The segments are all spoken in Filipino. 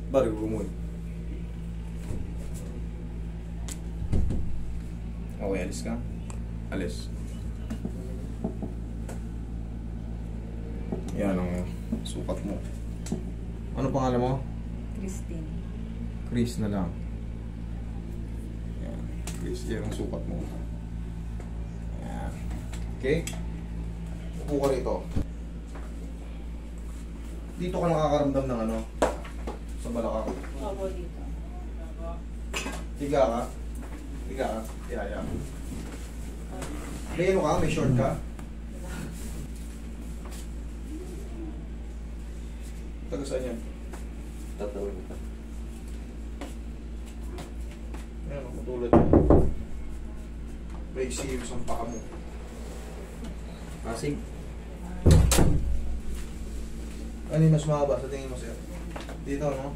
Bari, gumoy. Okay, alis ka. Alis. Yan ang sukat mo. Ano pangalan mo? Christine. Chris na lang. Yan. Chris, yan ang sukat mo. Yan. Okay? Upo ka rito. Dito ka nakakaramdam ng ano? Sa balakang. Opo, dito. Higa ka. Higa ka. Yaya. May ano ka? May short ka? Taga saan yan? Tatawin ka. Ayan, matulad mo. May serious ang paa mo. Pasig. Ano yung mas mahaba sa tingin mo, sir? Dito, no?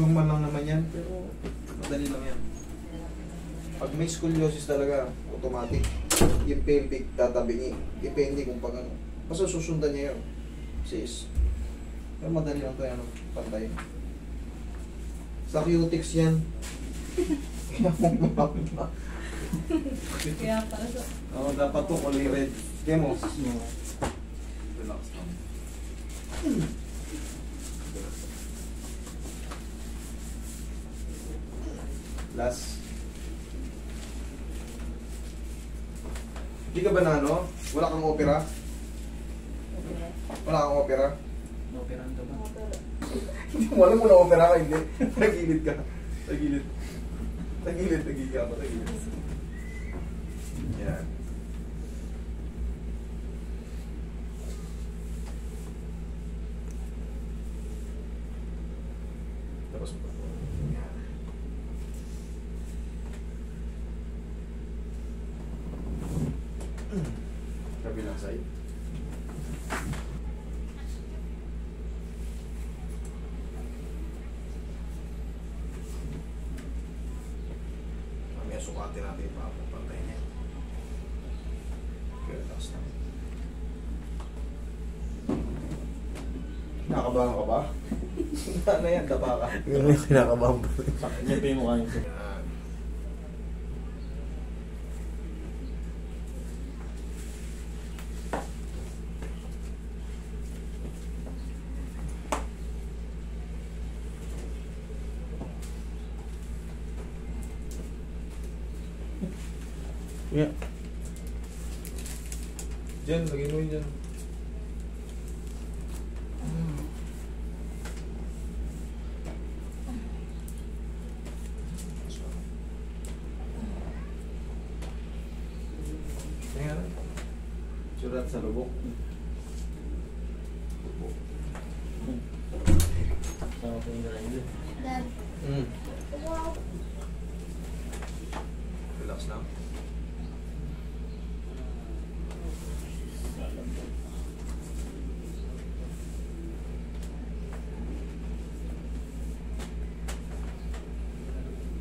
Normal lang naman yan, pero madali lang yan. Pag may scoliosis talaga, automatic. Yung pelvic tatabingi. Depende kung pag ano. Basta susundan niya yun. Sis. Pero madali lang ito yan, pantay. Sa cutics yan. Kaya kung mapapita. Kaya para sa... Oo, dapat ito kulay red. Kaya mo. Relax lang. Last. Hindi ka ba na ano? Wala kang opera? Wala kang opera? Operahan ka ba? Hindi mo alam mo na opera ka, hindi. Tagilid ka. Tagilid. Tagilid, tagilid ka. Tagilid. Yan. Tapos pa. Yan. Kabilang side. Mamaya sukatin natin yung pantay niya. Okay, relax na. Nakakabahan ka ba? Ano yan, daba ka? Yung may kinakabahan po. Sakit niya pa yung mukha niyo. Yan. Yeah. Diyan, lagyan mo yun dyan. Ayan. Surat sa lubok. Sama ko yung grinder. Dad, wow. Relax lang.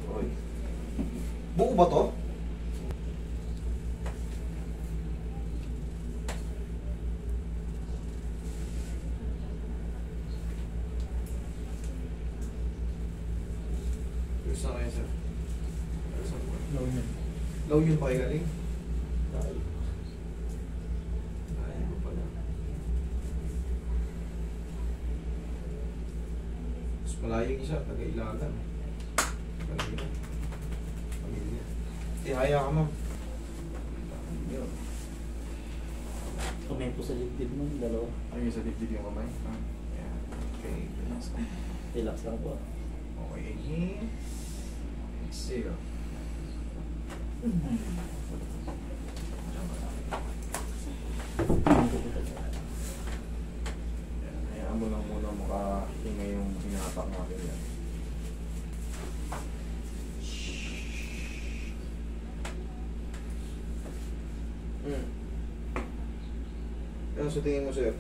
Oy. Buo ba to? Gusto na kayo, sir. Low yun pa kayo galing? Ay, ano pala. Mas malayo yung isa, taga-Ilagan. Pamilya. Pamilya. Tihaya ka, ma'am. Yun. Kamay po sa dibdib mo, dalawa. Ayun sa dibdib yung kamay. Yan. Okay, relax lang. Relax lang po. Okay, inhale. Exhale. Yan, hayaan mo lang muna makahinga yung hinatak natin yan. Yan, so tingin mo, sir.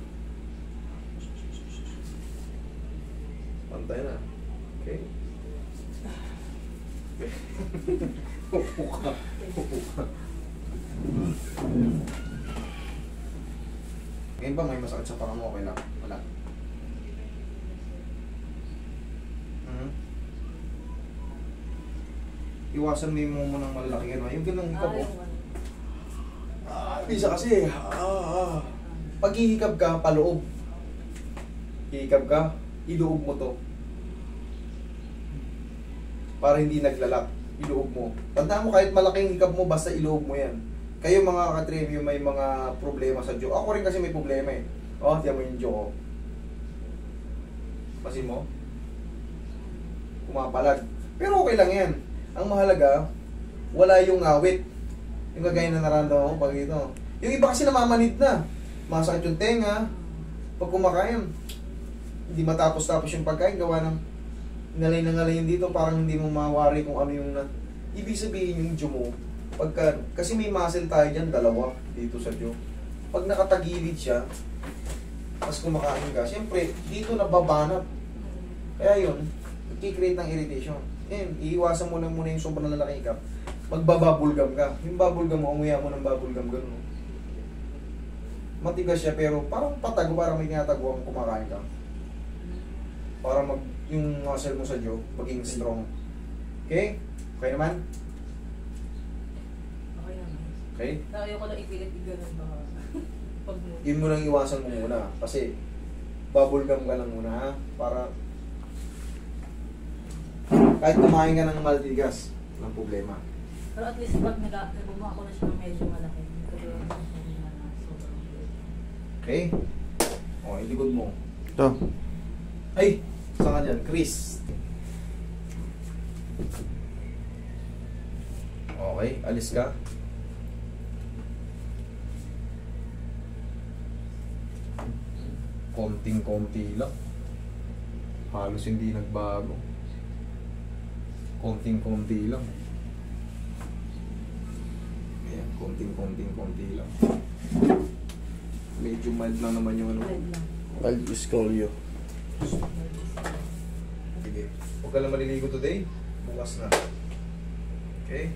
Pantay na. Okay. Upo ka. Upo ka. Ngayon ba may masakit sa panga mo? Okay lang? Wala. Iwasan mo yung ng malalaking ano. Yung ganun hikab mo. yung ano. Bisa kasi. Pag hihikab ka, paloob. Hihikab ka, iloob mo to. Para hindi naglalak. Iloob mo. Tandaan mo kahit malaking hikab mo, basta iloob mo yan. Kayo mga katremyo may mga problema sa jaw. Ako rin kasi may problema eh. Oh, tiyan mo yung jaw ko. Pasin mo. Pumapalag. Pero okay lang yan. Ang mahalaga, wala yung ngawit. Yung kagaya na naramdaman ko pag ito. Yung iba kasi namamanid na. Masakit yung tenga. Pag kumakain, hindi matapos-tapos yung pagkain. Gawa ng ngalay na ngalay dito. Parang hindi mo mawari kung ano yung... Ibig sabihin yung jaw mo. Kasi may muscle tayo dyan, dalawa dito sa jaw. Pag nakatagilid siya, tapos kumakain ka, siyempre, dito nababanat. Kaya yun, nagkikreate ng irritation. Iiwasan mo lang muna yung sobrang lalaki ka. Magbababulgam ka. Yung bubblegum mo, umuya mo ng bubblegum, gano'n. Matigas siya, pero parang patago, parang may tinatago kung kumakain ka. Para yung muscle mo sa jaw, maging strong. Okay? Okay naman? Okay naman. Okay? Ayoko lang ipilit-igalan ba. Pag Yun mo lang iwasan mo muna. Kasi, bubblegum ka lang muna, ha? Para kahit kumain ka ng maltigas, walang problema. Pero at least pag nagbubuha ko na siya ng medyo malaki, pero sobrang good. Okay? O, ilikod mo. Ito. Ay! Saan ka dyan? Chris. Okay, alis ka. Konting-konti lang. Halos hindi nagbago. Konting-konti lang. Ayan, konting-konti lang. Medyo mild lang naman yung ano. Red lang. Algiscolio. Sige. Huwag ka lang maliligo today. Bukas na. Okay?